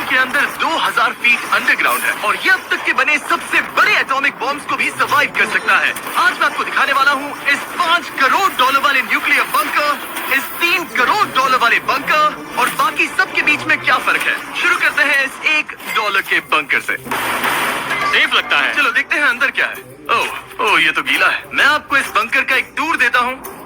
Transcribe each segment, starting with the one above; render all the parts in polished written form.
के अंदर 2000 feet underground है और ये अब तक के बने सबसे बड़े एटॉमिक बॉम्ब्स को भी सर्वाइव कर सकता है। आज मैं आपको दिखाने वाला हूँ इस $5 करोड़ वाले न्यूक्लियर बंकर, इस $3 करोड़ वाले बंकर और बाकी सब के बीच में क्या फर्क है। शुरू करते हैं इस $1 के बंकर से। सेफ लगता है। चलो देखते हैं अंदर क्या है। ओह ये तो गीला है। मैं आपको इस बंकर का एक टूर देता हूँ।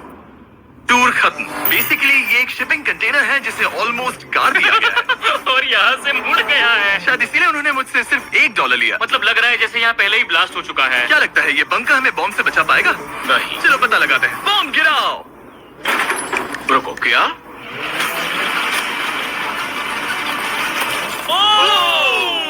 टूर खत्म। बेसिकली ये एक शिपिंग कंटेनर है जिसे ऑलमोस्ट गाड़ दिया गया है और यहाँ से मुड़ गया है। शायद इसीलिए उन्होंने मुझसे सिर्फ $1 लिया। मतलब लग रहा है जैसे यहाँ पहले ही ब्लास्ट हो चुका है। क्या लगता है ये बंकर हमें बॉम्ब से बचा पाएगा? नहीं। चलो पता लगाते हैं। बॉम्ब गिराओ। रुको, क्या?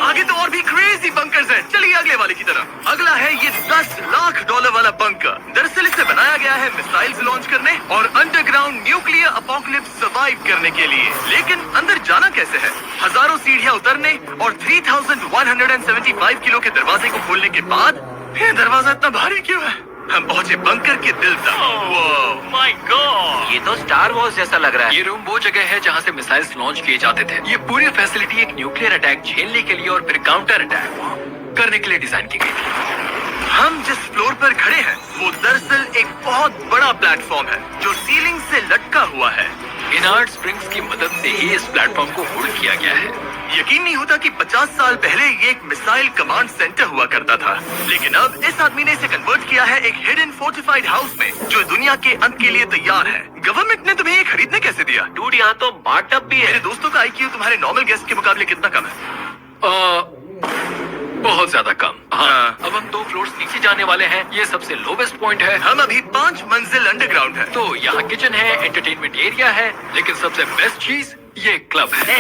आगे तो और भी क्रेजी बंकर्स हैं। चलिए अगले वाले की तरफ। अगला है ये $10 लाख वाला बंकर। दरअसल इसे बनाया गया है मिसाइल्स लॉन्च करने और अंडरग्राउंड न्यूक्लियर अपोकलिप्स सर्वाइव करने के लिए। लेकिन अंदर जाना कैसे है? हजारों सीढ़ियां उतरने और 3175 किलो के दरवाजे को खोलने के बाद ये दरवाजा इतना भारी क्यों है? हम पहुंचे बंकर के दिल तक। माय गॉड, ये तो स्टार वॉर्स जैसा लग रहा है। ये रूम वो जगह है जहाँ से मिसाइल्स लॉन्च किए जाते थे। ये पूरी फैसिलिटी एक न्यूक्लियर अटैक झेलने के लिए और फिर काउंटर अटैक करने के लिए डिजाइन की गई थी। हम जिस फ्लोर पर खड़े हैं वो दरअसल एक बहुत बड़ा प्लेटफॉर्म है जो सीलिंग से लटका हुआ है। इनर्ट स्प्रिंग्स की मदद से ही इस प्लेटफॉर्म को होल्ड किया गया है। यकीन नहीं होता कि 50 साल पहले ये एक मिसाइल कमांड सेंटर हुआ करता था, लेकिन अब इस आदमी ने इसे कन्वर्ट किया है एक हिडन फोर्टिफाइड हाउस में जो दुनिया के अंत के लिए तैयार है। गवर्नमेंट ने तुम्हें ये खरीदने कैसे दिया? डूड, यहाँ तो बाथटब भी है। मेरे दोस्तों का IQ तुम्हारे नॉर्मल गेस्ट के मुकाबले कितना कम है? बहुत ज्यादा कम। हाँ। अब हम 2 फ्लोर्स नीचे जाने वाले हैं। ये सबसे लोवेस्ट पॉइंट है। हम अभी 5 मंजिल अंडरग्राउंड है। तो यहाँ किचन है, एंटरटेनमेंट एरिया है, लेकिन सबसे बेस्ट चीज ये क्लब है।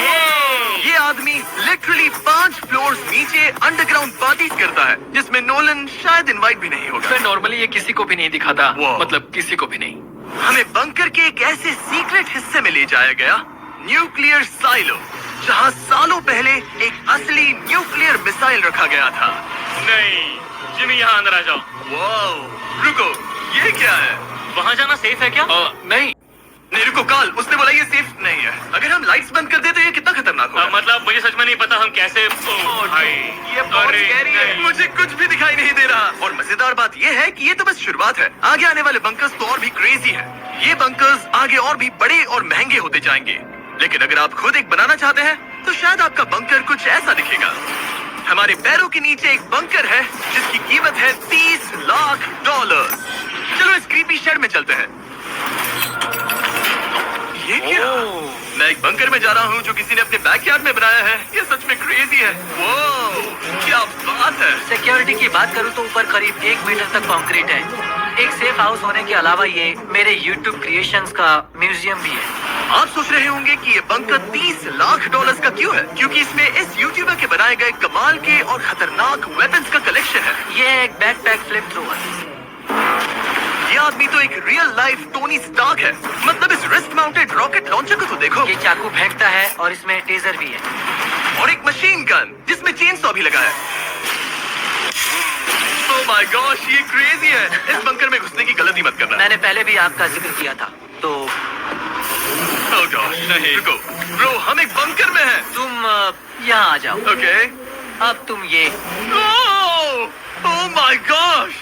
ये आदमी लिटरली 5 फ्लोर्स नीचे अंडरग्राउंड पार्टीज करता है जिसमें नोलन शायद इनवाइट भी नहीं होगा। नॉर्मली ये किसी को भी नहीं दिखाता, मतलब किसी को भी नहीं। हमें बंकर के एक ऐसे सीक्रेट हिस्से में ले जाया गया, न्यूक्लियर साइलो, जहाँ सालों पहले एक असली न्यूक्लियर मिसाइल रखा गया था। नहीं, जिमी यहाँ अंदर आ जाओ। वाओ, रुको, ये क्या है? वहाँ जाना सेफ है क्या? नहीं रुको, काल, उसने बोला ये सेफ नहीं है। अगर हम लाइट्स बंद कर दे तो ये कितना खतरनाक होगा? मतलब मुझे सच में नहीं पता हम कैसे। भाई ये बहुत स्कैरी है। मुझे कुछ भी दिखाई नहीं दे रहा। और मजेदार बात ये है कि ये तो बस शुरुआत है। आगे आने वाले बंकर्स तो और भी क्रेजी है। ये बंकर्स आगे और भी बड़े और महंगे होते जाएंगे। लेकिन अगर आप खुद एक बनाना चाहते हैं तो शायद आपका बंकर कुछ ऐसा दिखेगा। हमारे पैरों के नीचे एक बंकर है जिसकी कीमत है $30 लाख। चलो इस क्रीपी शेड में चलते हैं। ये क्या? मैं एक बंकर में जा रहा हूँ जो किसी ने अपने बैकयार्ड में बनाया है। ये सच में क्रेजी है। क्या बात है। सिक्योरिटी की बात करूँ तो ऊपर करीब 1 मीटर तक कंक्रीट है। एक सेफ हाउस होने के अलावा ये मेरे YouTube क्रिएशंस का म्यूजियम भी है। आप सोच रहे होंगे कि ये बंकर $30 लाख का क्यों है? क्योंकि इसमें इस यूट्यूबर के बनाए गए कमाल के और खतरनाक वेपन्स का कलेक्शन है। ये एक बैकपैक फ्लिप थ्रोवर। ये आदमी तो एक रियल लाइफ टोनी स्टार्क है। मतलब इस रिस्ट माउंटेड रॉकेट लॉन्चर को तो देखो। ये चाकू फेंकता है और इसमें टेजर भी है और एक मशीन गन जिसमें चेन सॉ भी लगा है। ओह माय गॉश, ये क्रेजी है। इस बंकर में घुसने की गलती मत करना। मैंने पहले भी आपका जिक्र किया था तो। ओह गॉश, नहीं रुको ब्रो, हम एक बंकर में हैं। तुम यहाँ आ जाओ। ओके। अब तुम ये। ओह माय गॉश,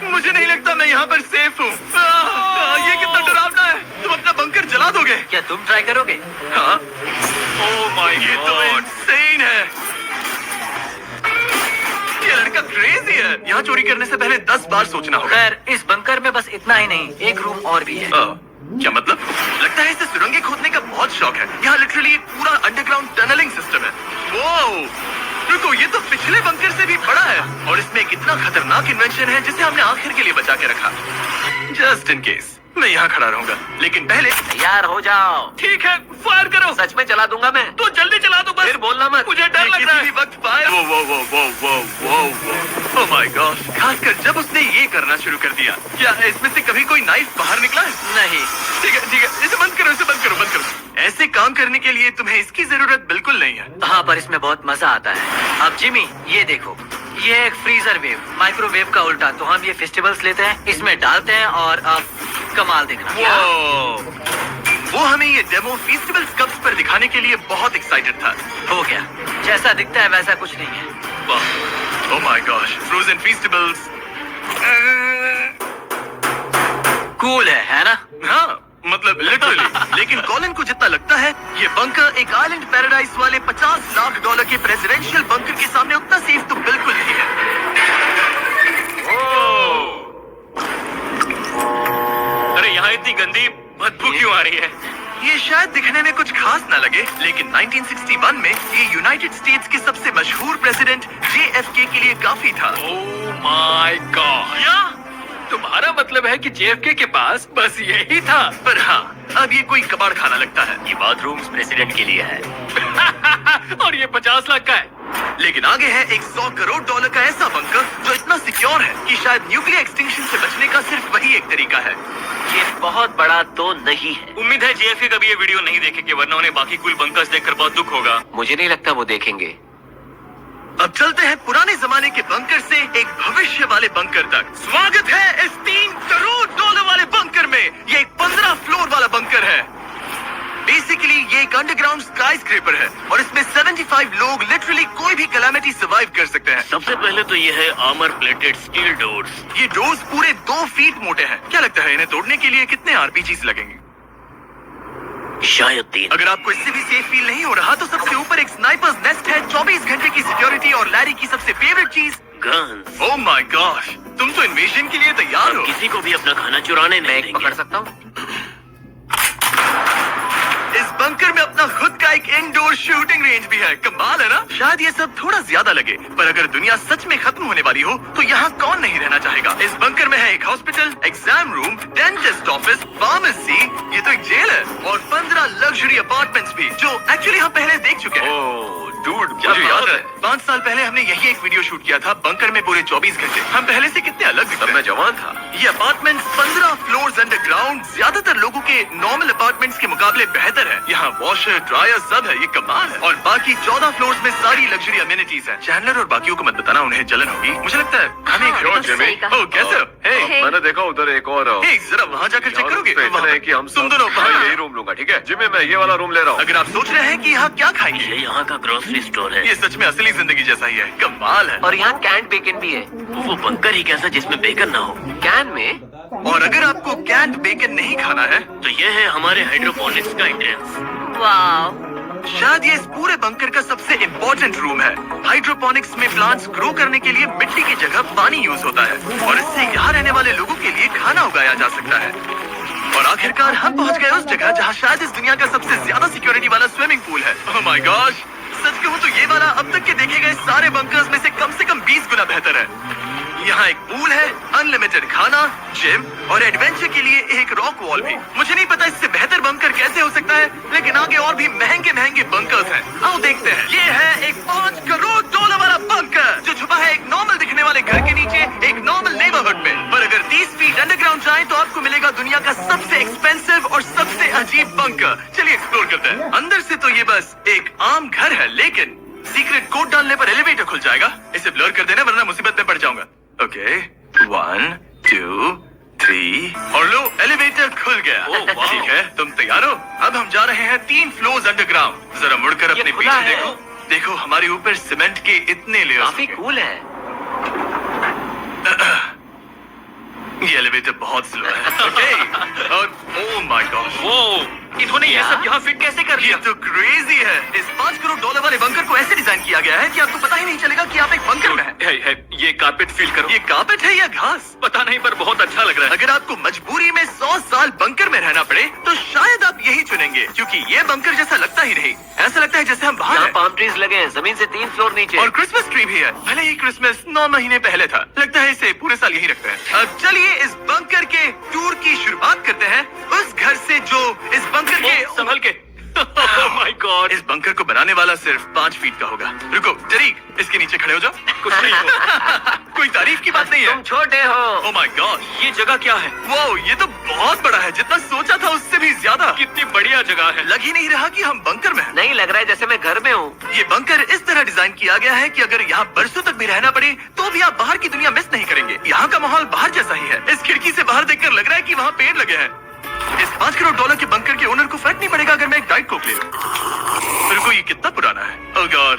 मुझे नहीं लगता मैं यहाँ पर सेफ हूँ। ये कितना डरावना है। तुम अपना बंकर जला दोगे? क्या तुम ट्राई करोगे? हाँ। ओह माय गॉड, ये तो इंसेन है। ये लड़का क्रेजी है। यहाँ चोरी करने से पहले 10 बार सोचना होगा। खैर, इस बंकर में बस इतना ही नहीं, एक रूम और भी है। क्या मतलब? लगता है इसे सुरंगें खोदने का बहुत शौक है। यहाँ लिटरली पूरा अंडरग्राउंड टनलिंग सिस्टम है। वो रुको, ये तो पिछले बंकर से भी बड़ा है और इसमें एक इतना खतरनाक इन्वेंशन है जिसे हमने आखिर के लिए बचा के रखा। जस्ट इन केस मैं यहाँ खड़ा रहूंगा, लेकिन पहले तैयार हो जाओ। ठीक है, फायर करो। सच में चला दूंगा मैं। तो जल्दी चला दो बस। फिर बोलना मत, मुझे डर लग रहा है। वक्त फायर। ओह माय गॉड, खासकर जब उसने ये करना शुरू कर दिया। क्या इसमें से कभी कोई नाइफ बाहर निकला है? नहीं। ठीक है, इसे बंद करो, इसे बंद करो, बंद करो। ऐसे काम करने के लिए तुम्हें इसकी जरूरत बिल्कुल नहीं है। हाँ, पर इसमें बहुत मजा आता है। अब जिमी, ये देखो, ये एक फ्रीजर वेव, माइक्रोवेव का उल्टा। तो हम ये फेस्टिवल्स लेते हैं, इसमें डालते हैं और अब कमाल देखना। वो हमें ये डेमो फीस्टिवल कप्स पर दिखाने के लिए बहुत एक्साइटेड था। हो गया, जैसा दिखता है वैसा कुछ नहीं है। वाह, oh my gosh, frozen festivals. Cool है ना? हाँ, मतलब लिटरली। लेकिन कॉलिन को जितना लगता है ये बंकर एक आइलैंड पैराडाइज वाले $50 लाख के प्रेसिडेंशियल बंकर के सामने उतना सेफ तो बिल्कुल नहीं है। अरे यहाँ इतनी गंदी बदबू क्यों आ रही है? ये शायद दिखने में कुछ खास ना लगे, लेकिन 1961 में ये यूनाइटेड स्टेट्स के सबसे मशहूर प्रेसिडेंट JFK के लिए काफी था। Oh my God! तुम्हारा मतलब है कि JFK के पास बस यही था? पर हाँ, अब ये कोई कबाड़ खाना लगता है। ये बाथरूम प्रेसिडेंट के लिए है। और ये 50 लाख का है। लेकिन आगे है एक $100 करोड़ का ऐसा बंकर जो इतना सिक्योर है कि शायद न्यूक्लियर एक्सटिंक्शन से बचने का सिर्फ वही एक तरीका है। ये बहुत बड़ा तो नहीं है। उम्मीद है JFK कभी ये वीडियो नहीं देखेंगे, वरना उन्हें बाकी कूल बंकर्स देखकर बहुत दुख होगा। मुझे नहीं लगता वो देखेंगे। अब चलते हैं पुराने जमाने के बंकर से एक भविष्य वाले बंकर तक। स्वागत है इस $3 करोड़ वाले बंकर में। ये एक 15 फ्लोर वाला बंकर है। बेसिकली ये एक अंडरग्राउंड स्काईस्क्रेपर है और इसमें 75 लोग लिटरली कोई भी कैलामिटी सर्वाइव कर सकते हैं। सबसे पहले तो ये है आर्मर प्लेटेड स्टील डोर्स। ये डोर्स पूरे 2 फीट मोटे हैं। क्या लगता है इन्हें तोड़ने के लिए कितने RPGs लगेंगे? शायद 3। अगर आपको इससे भी सेफ फील नहीं हो रहा तो सबसे ऊपर एक स्नाइपर्स नेस्ट है, 24 घंटे की सिक्योरिटी और लैरी की सबसे फेवरेट चीज गन्स। ओह माय गॉश, तुम तो इन्वेजन के लिए तैयार हो। किसी को भी अपना खाना चुराने नहीं मैं पकड़ देंगे। सकता हूँ? इस बंकर में अपना खुद का एक इंडोर शूटिंग रेंज भी है। कमाल है ना? शायद ये सब थोड़ा ज्यादा लगे, पर अगर दुनिया सच में खत्म होने वाली हो तो यहाँ कौन नहीं रहना चाहेगा। इस बंकर में है एक hospital, exam room, dentist office, pharmacy, ये तो एक जेल है, और 15 लग्जरी अपार्टमेंट्स भी, जो एक्चुअली हम पहले देख चुके हैं। ओह डूड, मुझे याद है 5 साल पहले हमने यही एक वीडियो शूट किया था, बंकर में पूरे 24 घंटे। हम पहले से कितने अलग दिखते हैं। मैं जवान था। ये अपार्टमेंट 15 फ्लोर्स अंडरग्राउंड ज्यादातर लोगों के नॉर्मल अपार्टमेंट्स के मुकाबले बेहतर है। यहाँ वॉशर, ड्रायर सब है, ये कमाल है। और बाकी 14 फ्लोर्स में सारी लग्जरी अमेनिटीज हैं। चैंडलर और बाकियों को मत बताना, उन्हें जलन होगी। मुझे लगता है हमें एक हाँ, सही कहा। ओह, कैसे हो? हे, मैंने देखा उधर एक और हे, जरा वहाँ जाकर चेक करोगे? इतना है कि हम तुम दोनों मैं यही रूम लूंगा, ठीक है? जिम्मे मैं ये वाला रूम ले रहा हूँ। अगर आप सोच रहे हैं कि यहाँ क्या खाएंगे, ये यहाँ का ग्रोसरी स्टोर है। ये सच में असली जिंदगी जैसा ही है। कमाल है। और यहाँ कैंड बेकन भी है। वो बंकर ही कैसा जिसमें बेकन ना हो। कैन में? और अगर आपको कैंड बेकन नहीं खाना है, तो ये है हमारे हाइड्रोपोनिक्स का एंट्रेंस। वाव, शायद ये इस पूरे बंकर का सबसे इम्पोर्टेंट रूम है। हाइड्रोपोनिक्स में प्लांट्स ग्रो करने के लिए मिट्टी की जगह पानी यूज होता है और इससे यहाँ रहने वाले लोगों के लिए खाना उगाया जा सकता है। और आखिरकार हम पहुँच गए उस जगह जहाँ शायद इस दुनिया का सबसे ज्यादा सिक्योरिटी वाला स्विमिंग पूल है। ओह माय गॉश, सच कहूँ तो ये वाला अब तक के देखे गए सारे बंकर्स में से कम 20 गुना बेहतर है। यहाँ एक पूल है, अनलिमिटेड खाना, जिम और एडवेंचर के लिए एक रॉक वॉल भी। मुझे नहीं पता इससे बेहतर बंकर कैसे हो सकता है, लेकिन आगे और भी महंगे महंगे बंकर्स हैं। आओ देखते हैं। ये है एक $5 करोड़ वाला बंकर जो छुपा है एक नॉर्मल दिखने वाले घर के नीचे, एक नॉर्मल नेबरहुड में। पर अगर 30 फीट अंडरग्राउंड जाए तो आपको मिलेगा दुनिया का सबसे एक्सपेंसिव और सबसे अजीब बंकर। चलिए एक्सप्लोर करते हैं। अंदर से तो ये बस एक आम घर है, लेकिन सीक्रेट कोड डालने पर एलिवेटर खुल जाएगा। इसे ब्लर कर देना वरना मुसीबत में पड़ जाऊंगा। ओके, 1 2 3 और लो, एलिवेटर खुल गया। ओह, वाह। ठीक है, तुम तैयार हो? अब हम जा रहे हैं 3 फ्लोर्स अंडरग्राउंड। जरा मुड़कर अपने खुला पीछे है। देखो। देखो हमारे ऊपर सीमेंट के इतने लेयर्स। काफी कूल है। ये एलिवेटर बहुत स्लो है। ओके, और ओह माय गॉड, वो इन्होंने ये सब यहाँ फिट कैसे कर ये लिया? तो क्रेजी है। इस $5 करोड़ वाले बंकर को ऐसे डिजाइन किया गया है कि आपको पता ही नहीं चलेगा कि आप एक बंकर में हैं। है, ये कारपेट फील करो। ये कारपेट है या घास? पता नहीं, पर बहुत अच्छा लग रहा है। अगर आपको मजबूरी में 100 साल बंकर में रहना पड़े तो शायद आप यही चुनेंगे, क्योंकि ये बंकर जैसा लगता ही नहीं। ऐसा लगता है जैसे हम बाहर यहाँ हैं। पाम ट्रीज लगे हैं, जमीन से 3 फ्लोर नीचे। और क्रिसमस ट्री भी है। भले ही क्रिसमस 9 महीने पहले था, लगता है इसे पूरे साल यही रखते हैं। अब चलिए इस बंकर के टूर की शुरुआत करते हैं उस घर से जो इस बंकर के संभल के। ओह माय गॉड, इस बंकर को बनाने वाला सिर्फ 5 फीट का होगा। रुको टरीक, इसके नीचे खड़े हो जाओ। कुछ नहीं होगा। कोई तारीफ की बात नहीं है। तुम छोटे हो। ओह माय गॉड, ये जगह क्या है? वाओ, ये तो बहुत बड़ा है, जितना सोचा था उससे भी ज्यादा। कितनी बढ़िया जगह है। लग ही नहीं रहा कि हम बंकर में हैं। नहीं लग रहा है जैसे मैं घर में हूँ। ये बंकर इस तरह डिजाइन किया गया है कि अगर यहाँ बरसों तक भी रहना पड़े तो भी आप बाहर की दुनिया मिस नहीं करेंगे। यहाँ का माहौल बाहर जैसा ही है। इस खिड़की से बाहर देखकर लग रहा है कि वहाँ पेड़ लगे हैं। इस $5 करोड़ के बंकर के ओनर को फर्क नहीं पड़ेगा अगर मैं एक डाइट कोक ले लूं। रुको, ये कितना पुराना है? ओह गॉड।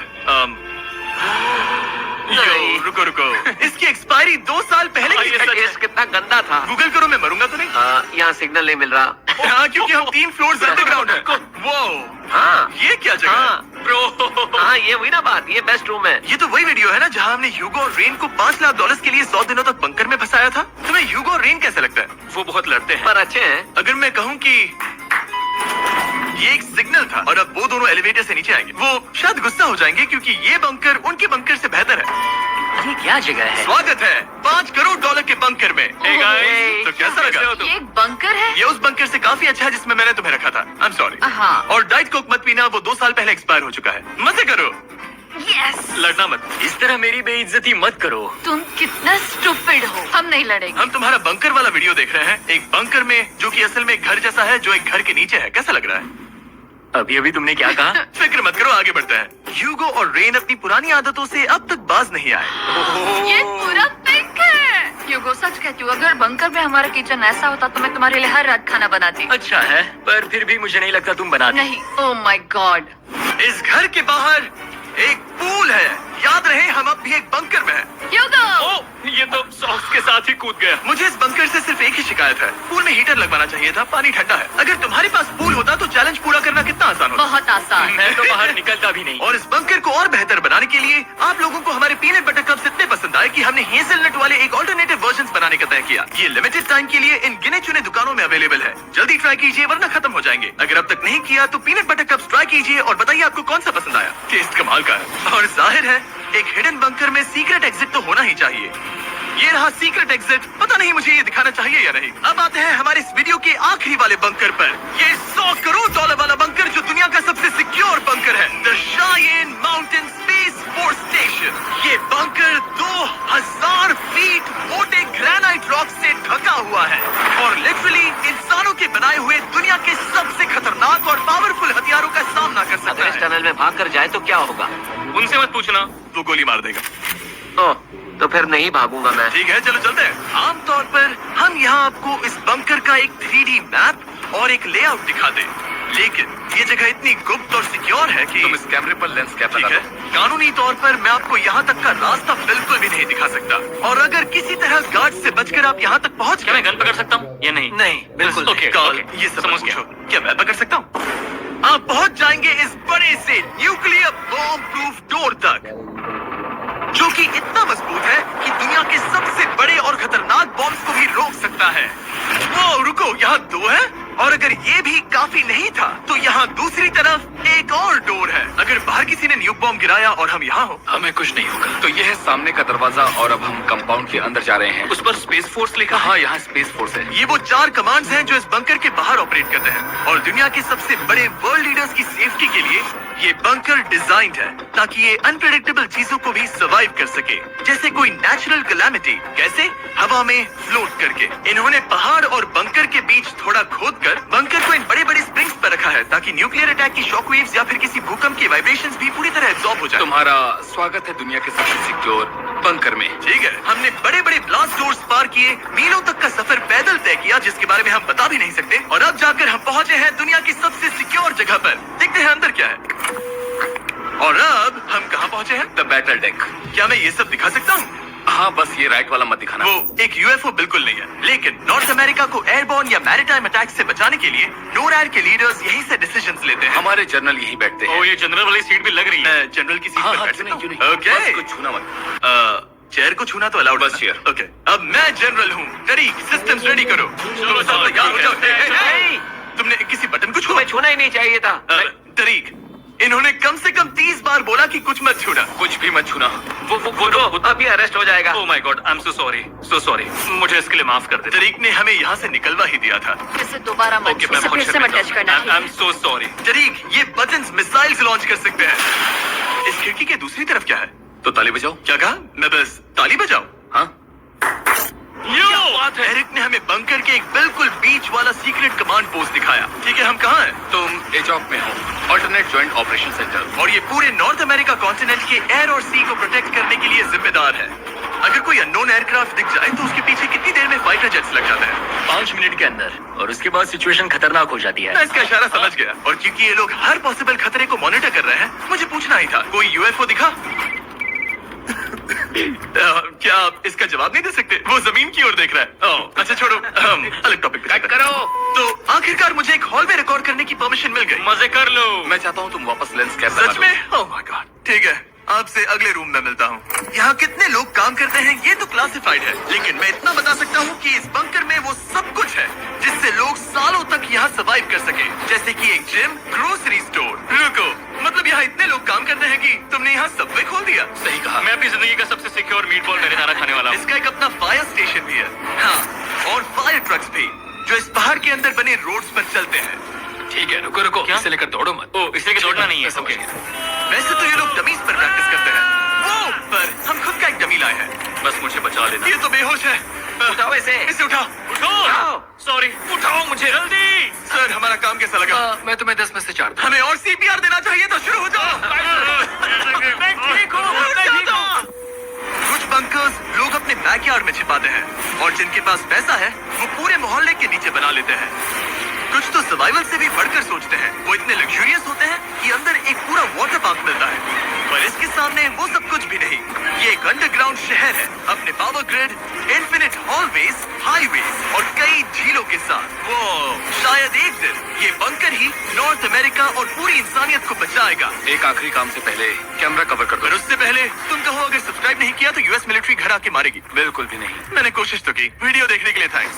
यो, रुको। इसकी एक्सपायरी 2 साल पहले की है। टेस्ट कितना गंदा था। गूगल करो, मैं मरूंगा तो नहीं? यहाँ सिग्नल नहीं मिल रहा। हाँ, क्योंकि हम 3 फ्लोर्स अंडरग्राउंड है। वो हाँ, ये क्या जगह है? ब्रो, हाँ, ये वही ना बात, ये बेस्ट रूम है। ये तो वही वीडियो है ना जहाँ हमने ह्यूगो और रेन को $5 लाख के लिए 100 दिनों तक बंकर में फंसाया था। तुम्हें ह्यूगो और रेन कैसा लगता है? वो बहुत लड़ते हैं। पर अच्छे हैं। अगर मैं कहूँ कि ये एक सिग्नल था और अब वो दोनों एलिवेटर से नीचे आएंगे, वो शायद गुस्सा हो जाएंगे क्योंकि ये बंकर उनके बंकर से बेहतर है। ये क्या जगह है? स्वागत है $5 करोड़ के बंकर में। Hey guys, तो कैसा लगा? कैसे हो तुम? ये एक बंकर है? ये उस बंकर से काफी अच्छा है जिसमें मैंने तुम्हें रखा था। I am sorry. हाँ। और डाइट कोक मत पीना, वो 2 साल पहले एक्सपायर हो चुका है। मजे करो। यस। लड़ना मत, इस तरह मेरी बेइज्जती मत करो। तुम कितना स्टूपिड हो। हम नहीं लड़ेंगे। हम तुम्हारा बंकर वाला वीडियो देख रहे हैं, एक बंकर में जो कि असल में एक घर जैसा है जो एक घर के नीचे है। कैसा लग रहा है? अभी तुमने क्या कहा? फिक्र मत करो, आगे बढ़ते हैं। ह्यूगो और रेन अपनी पुरानी आदतों से अब तक बाज नहीं आए। ये पूरा पिंक है। ह्यूगो, सच कहती हूँ, अगर बंकर में हमारा किचन ऐसा होता तो मैं तुम्हारे लिए हर रात खाना बनाती। अच्छा है, पर फिर भी मुझे नहीं लगता तुम बनाती। नहीं। Oh my God. इस घर के बाहर एक पूल है। याद रहे, हम अब भी एक बंकर में हैं। ह्यूगो। ओ, ये तो सॉक्स के साथ ही कूद गया। मुझे इस बंकर से सिर्फ एक ही शिकायत है, पूल में हीटर लगवाना चाहिए था, पानी ठंडा है। अगर तुम्हारे पास पूल होता तो चैलेंज पूरा करना कितना आसान होता। बहुत आसान। मैं तो बाहर निकलता भी नहीं। और इस बंकर को और बेहतर बनाने के लिए आप लोगों को हमारे पीनट बटर कप्स इतने पसंद आए कि हमने हेजलनट वाले एक ऑल्टरनेटिव वर्जन बनाने का तय किया। ये लिमिटेड टाइम के लिए इन गिने चुने दुकानों में अवेलेबल है। जल्दी ट्राई कीजिए वरना खत्म हो जाएंगे। अगर अब तक नहीं किया तो पीनट बटर कप्स ट्राई कीजिए और बताइए आपको कौन सा पसंद आया। टेस्ट कमाल का है और जाहिर है एक हिडन बंकर में सीक्रेट एग्जिट तो होना ही चाहिए। ये रहा सीक्रेट एग्जिट। पता नहीं मुझे ये दिखाना चाहिए या नहीं। अब आते हैं हमारे इस वीडियो के आखिरी वाले बंकर पर। ये $100 करोड़ वाला बंकर जो दुनिया का सबसे सिक्योर बंकर है, the Cheyenne Mountain Space Force Station. ये बंकर 2000 फीट मोटे ग्रेनाइट रॉक से ढका हुआ है और लिटरली इंसानों के बनाए हुए दुनिया के सबसे खतरनाक और पावरफुल हथियारों का सामना कर सकता अगर इस है। टनल में भाग कर जाए तो क्या होगा? उनसे मत पूछना। वो गोली मार देगा। ओह, तो फिर नहीं भागूंगा मैं। ठीक है, चलो चलते हैं। आमतौर पर हम यहाँ आपको इस बंकर का एक 3D मैप और एक लेआउट दिखा दें, लेकिन ये जगह इतनी गुप्त और सिक्योर है कि तुम इस कैमरे पर लेंस कैप ठीक लगा है, दो। कानूनी तौर पर मैं आपको यहाँ तक का रास्ता बिल्कुल भी नहीं दिखा सकता। और अगर किसी तरह गार्ड से बचकर आप यहाँ तक पहुँच क्या गए, मैं गन पकड़ सकता हूँ या नहीं? नहीं, बिल्कुल ओके, कॉल ओके, ये सब समझ पूछो। गया। क्या मैं पकड़ सकता हूँ? आप पहुँच जाएंगे इस बड़े से न्यूक्लियर बॉम्ब प्रूफ डोर तक, जो कि इतना मजबूत है कि दुनिया के सबसे बड़े और खतरनाक बॉम्ब्स को भी रोक सकता है। वो रुको, यहाँ 2 है और अगर ये भी काफी नहीं था तो यहाँ दूसरी तरफ एक और डोर है। अगर बाहर किसी ने न्यूक बॉम्ब गिराया और हम यहाँ हो, हमें कुछ नहीं होगा। तो ये है सामने का दरवाजा और अब हम कंपाउंड के अंदर जा रहे हैं। उस पर स्पेस फोर्स लिखा है। हाँ, यहाँ स्पेस फोर्स है। ये वो 4 कमांड्स हैं जो इस बंकर के बाहर ऑपरेट करते हैं और दुनिया के सबसे बड़े वर्ल्ड लीडर्स की सेफ्टी के लिए ये बंकर डिजाइंड है ताकि ये अनप्रेडिक्टेबल चीजों को भी सर्वाइव कर सके, जैसे कोई नेचुरल कैलामिटी। कैसे? हवा में फ्लोट करके। इन्होंने पहाड़ और बंकर के बीच थोड़ा खोदकर बंकर को इन बड़े बड़े स्प्रिंग्स पर रखा है ताकि न्यूक्लियर अटैक की शॉकवेव्स या फिर किसी भूकंप के वाइब्रेशंस भी पूरी तरह एब्जॉर्ब हो जाए। तुम्हारा स्वागत है दुनिया के सबसे सिक्योर बंकर में। ठीक है, हमने बड़े बड़े ब्लास्ट डोर्स पार किए, मीलों तक का सफर पैदल तय किया जिसके बारे में हम बता भी नहीं सकते, और अब जाकर हम पहुंचे हैं दुनिया की सबसे सिक्योर जगह पर। देखते हैं अंदर क्या है। और अब हम कहाँ पहुंचे हैं? The battle deck. क्या मैं ये सब दिखा सकता हूँ? हाँ, बस ये राइट वाला मत दिखाना। वो एक यूएफओ बिल्कुल नहीं है, लेकिन नॉर्थ अमेरिका को एयरबॉर्न या मैरीटाइम अटैक से बचाने के लिए नोरैड के लीडर्स यहीं से डिसीजंस लेते हैं। हमारे जनरल यहीं बैठते हैं। ओ, ये जनरल वाली सीट भी लग रही है। मैं जनरल की सीट हाँ, पर हाँ, बैठ क्यों सकता नहीं, हूँ? क्यों नहीं। ओके। बस कुछ छूना मत। चेयर को छूना तो अलाउड, बस चेयर। ओके। अब मैं जनरल हूँ। तरीक, सिस्टम्स रेडी करो। चलो, सब तैयार हो जाओ। ठीक है। हे, तुमने किसी बटन को छुआ? तुम्हें छूना ही नहीं चाहिए था। तरीक, इन्होंने कम से कम 30 बार बोला कि कुछ मत छूना। कुछ भी मत छूना। वो अभी अरेस्ट हो जाएगा। Oh my God, I am so sorry. मुझे इसके लिए माफ कर दे। तरीक ने हमें यहाँ से निकलवा ही दिया था। इसे दोबारा मत ओके, मैं छू। बहुत फिर से मत टच करना। I am so sorry. तरीक, ये बटन्स मिसाइल्स लॉन्च कर सकते हैं। इस खिड़की के दूसरी तरफ क्या है? तो ताली बजाओ। क्या कहा? मैं बस ताली बजाऊं? हाँ, क्या बात है? एरिक ने हमें बंकर के एक बिल्कुल बीच वाला सीक्रेट कमांड पोस्ट दिखाया। ठीक है, हम कहाँ हैं? तुम एजॉप में हो, ऑल्टरनेट ज्वाइंट ऑपरेशन सेंटर। और ये पूरे नॉर्थ अमेरिका कॉन्टिनेंट के एयर और सी को प्रोटेक्ट करने के लिए जिम्मेदार है। अगर कोई अननोन एयरक्राफ्ट दिख जाए तो उसके पीछे कितनी देर में फाइटर जेट्स लग जाते हैं? 5 मिनट के अंदर, और उसके बाद सिचुएशन खतरनाक हो जाती मैं है। इसका इशारा समझ गया, और क्योंकि ये लोग हर पॉसिबल खतरे को मॉनिटर कर रहे हैं, मुझे पूछना ही था, कोई यूएफओ दिखा? क्या आप इसका जवाब नहीं दे सकते? वो जमीन की ओर देख रहा है। ओह, अच्छा छोड़ो, अलग टॉपिक पे चलते हैं। करो। तो आखिरकार मुझे एक हॉल में रिकॉर्ड करने की परमिशन मिल गई। मजे कर लो। मैं चाहता हूँ तुम वापस लेंस कैप सच में? Oh my God. ठीक है, आपसे अगले रूम में मिलता हूँ। यहाँ कितने लोग काम करते हैं ये तो क्लासिफाइड है, लेकिन मैं इतना बता सकता हूँ कि इस बंकर में वो सब कुछ है जिससे लोग सालों तक यहाँ सर्वाइव कर सके, जैसे कि एक जिम, ग्रोसरी स्टोर। रुको, मतलब यहाँ इतने लोग काम करते हैं कि तुमने यहाँ सबवे खोल दिया? सही कहा। मैं अपनी जिंदगी का सबसे सिक्योर मीट बॉल मैरिनारा खाने वाला हूँ। इसका एक अपना फायर स्टेशन भी है। हाँ, और फायर ट्रक्स भी, जो इस पहाड़ के अंदर बने रोड्स पर चलते हैं। ठीक है, रुको रुको, इसे लेकर दौड़ो मत। ओ, इसलिए कि दौड़ना नहीं है। समझ ओके। गया। वैसे तो ये लोग डमीज पर प्रैक्टिस करते हैं, वो पर हम खुद का एक डमी लाए हैं। बस मुझे बचा लेना। ये तो बेहोश है। उठाओ इसे। इसे उठाओ। उठो। सॉरी, उठाओ मुझे जल्दी। सर, हमारा काम कैसा लगा? मैं तुम्हें 10 में से 4 दूंगा। हमें और सीपीआर देना चाहिए, तो शुरू हो जाओ। कुछ बंकर्स लोग अपने बैकयार्ड में छिपाते हैं, और जिनके पास पैसा है वो पूरे मोहल्ले के नीचे बना लेते हैं। कुछ तो सर्वाइवल से भी बढ़कर सोचते हैं। वो इतने लग्जूरियस होते हैं कि अंदर एक पूरा वाटर पार्क मिलता है, पर इसके सामने वो सब कुछ भी नहीं। ये एक अंडरग्राउंड शहर है, अपने power grid, infinite hallways, highways और कई झीलों के साथ। वो शायद एक दिन ये बंकर ही नॉर्थ अमेरिका और पूरी इंसानियत को बचाएगा। एक आखिरी काम से पहले कैमरा कवर कर पर दो। उससे पहले तुम कहो, अगर सब्सक्राइब नहीं किया तो यूएस मिलिट्री घर आके मारेगी। बिल्कुल भी नहीं। मैंने कोशिश तो की। वीडियो देखने के लिए थैंक्स।